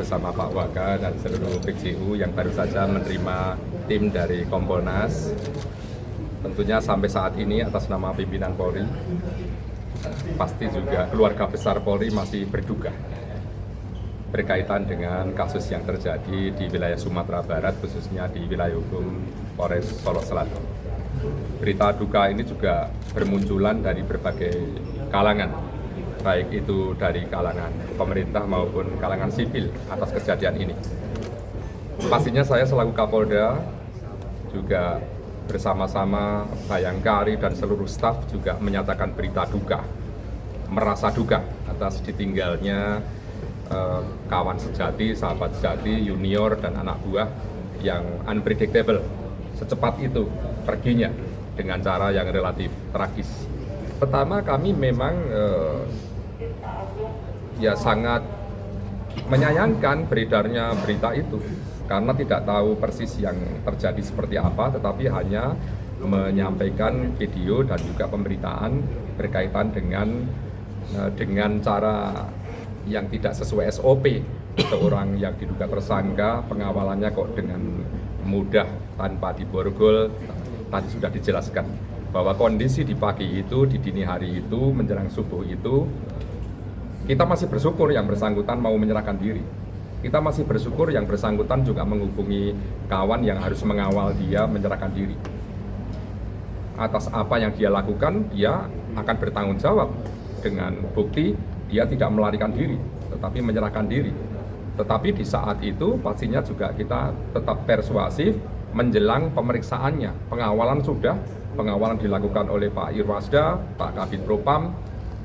bersama Pak Waka dan seluruh PJU yang baru saja menerima tim dari Kompolnas. Tentunya sampai saat ini atas nama pimpinan Polri, pasti juga keluarga besar Polri masih berduka berkaitan dengan kasus yang terjadi di wilayah Sumatera Barat, khususnya di wilayah hukum Polres Solok Selatan. Berita duka ini juga bermunculan dari berbagai kalangan, baik itu dari kalangan pemerintah maupun kalangan sipil atas kejadian ini. Pastinya saya selaku Kapolda juga bersama-sama Bayangkari dan seluruh staf juga menyatakan berita duka, merasa duka atas ditinggalnya kawan sejati, sahabat sejati, junior dan anak buah yang unpredictable, secepat itu perginya dengan cara yang relatif tragis. Pertama, kami memang sangat menyayangkan beredarnya berita itu karena tidak tahu persis yang terjadi seperti apa, tetapi hanya menyampaikan video dan juga pemberitaan berkaitan dengan cara yang tidak sesuai SOP. Seorang yang diduga tersangka, pengawalannya kok dengan mudah tanpa diborgol. Tadi sudah dijelaskan bahwa kondisi di pagi itu, di dini hari itu, menjelang subuh itu, kita masih bersyukur yang bersangkutan mau menyerahkan diri. Kita masih bersyukur yang bersangkutan juga menghubungi kawan yang harus mengawal dia menyerahkan diri. Atas apa yang dia lakukan, dia akan bertanggung jawab dengan bukti dia tidak melarikan diri, tetapi menyerahkan diri. Tetapi di saat itu pastinya juga kita tetap persuasif menjelang pemeriksaannya. Pengawalan dilakukan oleh Pak Irwasda, Pak Kabid Propam,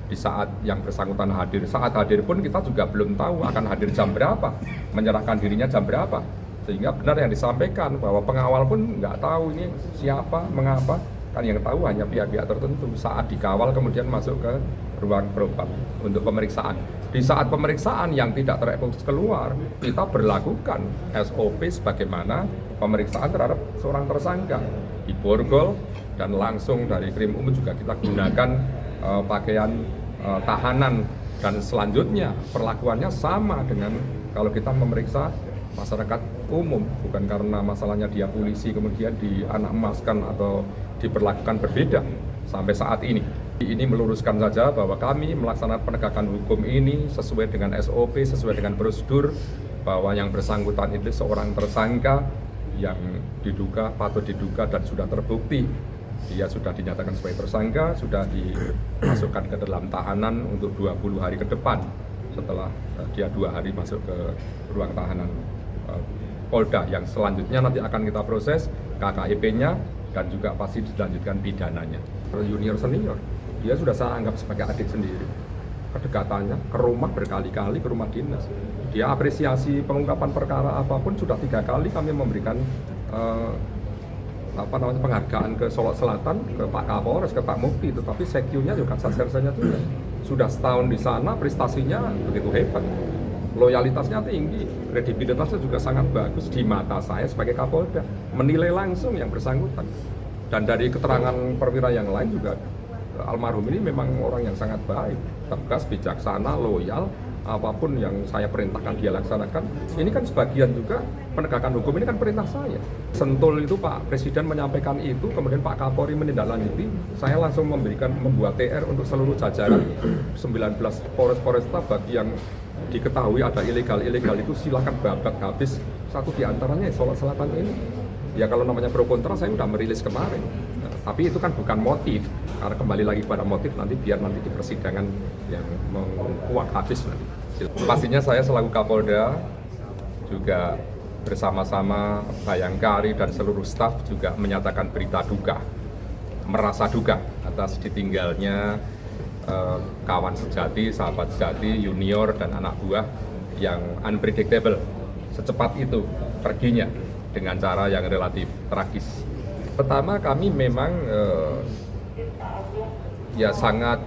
di saat yang bersangkutan hadir. Saat hadir pun kita juga belum tahu akan hadir jam berapa, menyerahkan dirinya jam berapa. Sehingga benar yang disampaikan bahwa pengawal pun nggak tahu ini siapa, mengapa. Kan yang tahu hanya pihak-pihak tertentu. Saat dikawal kemudian masuk ke ruang propam untuk pemeriksaan. Di saat pemeriksaan yang tidak terekspos keluar, kita berlakukan SOP sebagaimana pemeriksaan terhadap seorang tersangka. Diborgol dan langsung dari Krim Umum juga kita gunakan pakaian tahanan, dan selanjutnya perlakuannya sama dengan kalau kita memeriksa masyarakat umum, bukan karena masalahnya dia polisi kemudian dianak-emaskan atau diperlakukan berbeda sampai saat ini. Ini meluruskan saja bahwa kami melaksanakan penegakan hukum ini sesuai dengan SOP, sesuai dengan prosedur, bahwa yang bersangkutan itu seorang tersangka yang patut diduga dan sudah terbukti. Dia sudah dinyatakan sebagai tersangka, sudah dimasukkan ke dalam tahanan untuk 20 hari ke depan setelah dia 2 hari masuk ke ruang tahanan Polda, yang selanjutnya nanti akan kita proses KKIP-nya dan juga pasti dilanjutkan pidananya. Junior senior, dia sudah saya anggap sebagai adik sendiri. Kedekatannya ke rumah berkali-kali, ke rumah dinas. Dia apresiasi pengungkapan perkara apapun, sudah 3 kali kami memberikan penghargaan ke Solok Selatan, ke Pak Kapolres, ke Pak Mufti, tetapi sekjunya juga sasersanya juga sudah setahun di sana, prestasinya begitu hebat, loyalitasnya tinggi, kredibilitasnya juga sangat bagus di mata saya sebagai Kapolda, menilai langsung yang bersangkutan. Dan dari keterangan perwira yang lain juga almarhum ini memang orang yang sangat baik, tegas, bijaksana, loyal. Apapun yang saya perintahkan dia laksanakan. Ini kan sebagian juga penegakan hukum ini kan perintah saya. Sentul itu Pak Presiden menyampaikan itu, kemudian Pak Kapolri menindaklanjuti. Saya langsung membuat TR untuk seluruh jajaran 19 Polres-Polresta, bagi yang diketahui ada ilegal itu silakan babat habis. Satu diantaranya Solok Selatan ini. Ya kalau namanya pro kontra saya sudah merilis kemarin. Nah, tapi itu kan bukan motif. Karena kembali lagi kepada motif nanti biar nanti di persidangan yang menguak habis nanti. Pastinya saya selaku Kapolda juga bersama-sama Bayangkari dan seluruh staf juga menyatakan berita duka, merasa duka atas ditinggalnya kawan sejati, sahabat sejati, junior dan anak buah yang unpredictable, secepat itu perginya dengan cara yang relatif tragis. Pertama, kami memang sangat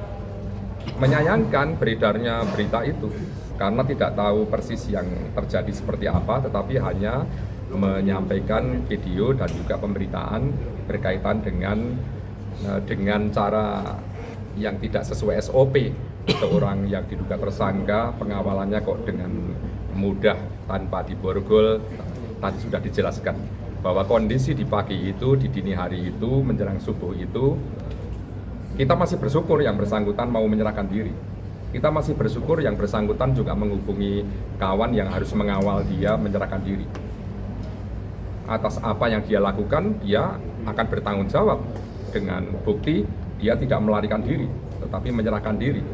menyayangkan beredarnya berita itu karena tidak tahu persis yang terjadi seperti apa, tetapi hanya menyampaikan video dan juga pemberitaan berkaitan dengan cara yang tidak sesuai SOP. Seorang yang diduga tersangka, pengawalannya kok dengan mudah tanpa diborgol. Tadi sudah dijelaskan bahwa kondisi di pagi itu, di dini hari itu, menjelang subuh itu, kita masih bersyukur yang bersangkutan mau menyerahkan diri. Kita masih bersyukur yang bersangkutan juga menghubungi kawan yang harus mengawal dia menyerahkan diri. Atas apa yang dia lakukan, dia akan bertanggung jawab dengan bukti dia tidak melarikan diri, tetapi menyerahkan diri.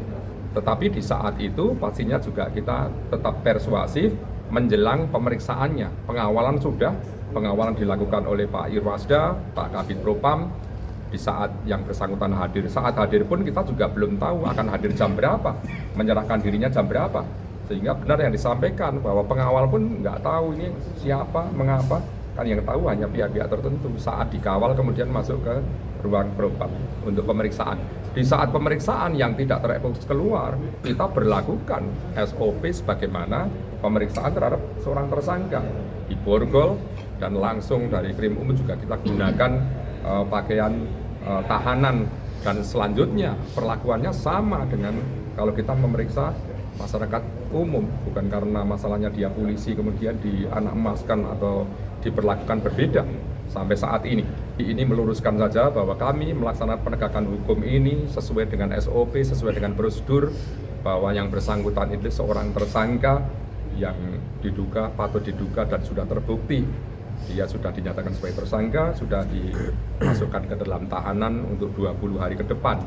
Tetapi di saat itu pastinya juga kita tetap persuasif menjelang pemeriksaannya. Pengawalan dilakukan oleh Pak Irwasda, Pak Kabid Propam. Di saat yang bersangkutan hadir, saat hadir pun kita juga belum tahu akan hadir jam berapa, menyerahkan dirinya jam berapa. Sehingga benar yang disampaikan bahwa pengawal pun nggak tahu ini siapa, mengapa. Kan yang tahu hanya pihak-pihak tertentu. Saat dikawal kemudian masuk ke ruang propam untuk pemeriksaan. Di saat pemeriksaan yang tidak terekspos keluar, kita berlakukan SOP sebagaimana pemeriksaan terhadap seorang tersangka. Diborgol dan langsung dari Krim Umum juga kita gunakan pakaian tahanan, dan selanjutnya perlakuannya sama dengan kalau kita memeriksa masyarakat umum, bukan karena masalahnya dia polisi kemudian dianak-emaskan atau diperlakukan berbeda sampai saat ini. Ini meluruskan saja bahwa kami melaksanakan penegakan hukum ini sesuai dengan SOP, sesuai dengan prosedur, bahwa yang bersangkutan itu seorang tersangka yang patut diduga dan sudah terbukti. Dia sudah dinyatakan sebagai tersangka, sudah dimasukkan ke dalam tahanan untuk 20 hari ke depan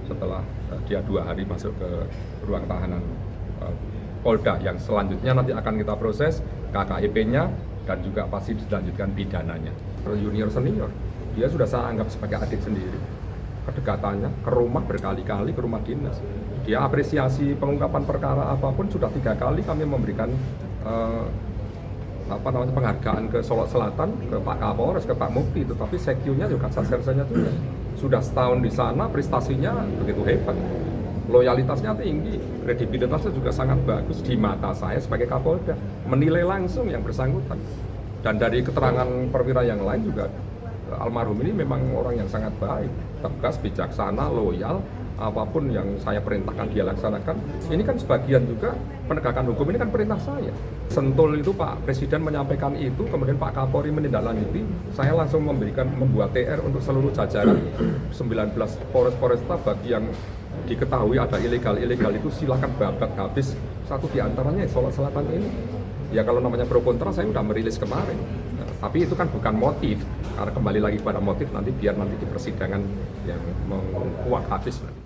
setelah dia 2 hari masuk ke ruang tahanan Polda, yang selanjutnya nanti akan kita proses KKIP-nya dan juga pasti dilanjutkan pidananya. Junior senior, dia sudah saya anggap sebagai adik sendiri. Kedekatannya ke rumah berkali-kali, ke rumah dinas. Dia apresiasi pengungkapan perkara apapun sudah 3 kali kami memberikan penghargaan ke Solo Selatan, ke Pak Kapolres, ke Pak Mufti, tetapi sekjunya juga sasersanya juga. Sudah setahun di sana, prestasinya begitu hebat. Loyalitasnya tinggi, kredibilitasnya juga sangat bagus di mata saya sebagai Kapolda, menilai langsung yang bersangkutan. Dan dari keterangan perwira yang lain juga, almarhum ini memang orang yang sangat baik, tegas, bijaksana, loyal, apapun yang saya perintahkan dia laksanakan. Ini kan sebagian juga penegakan hukum, ini kan perintah saya. Sentul itu Pak Presiden menyampaikan itu, kemudian Pak Kapolri menindaklanjuti, saya langsung membuat TR untuk seluruh jajaran 19 Polres-Polresta. Bagi yang diketahui ada ilegal itu silakan babat habis. Satu diantaranya Solo Selatan ini. Ya kalau namanya pro kontra saya sudah merilis kemarin. Nah, tapi itu kan bukan motif, karena kembali lagi pada motif nanti biar nanti di persidangan yang menguak habis nanti.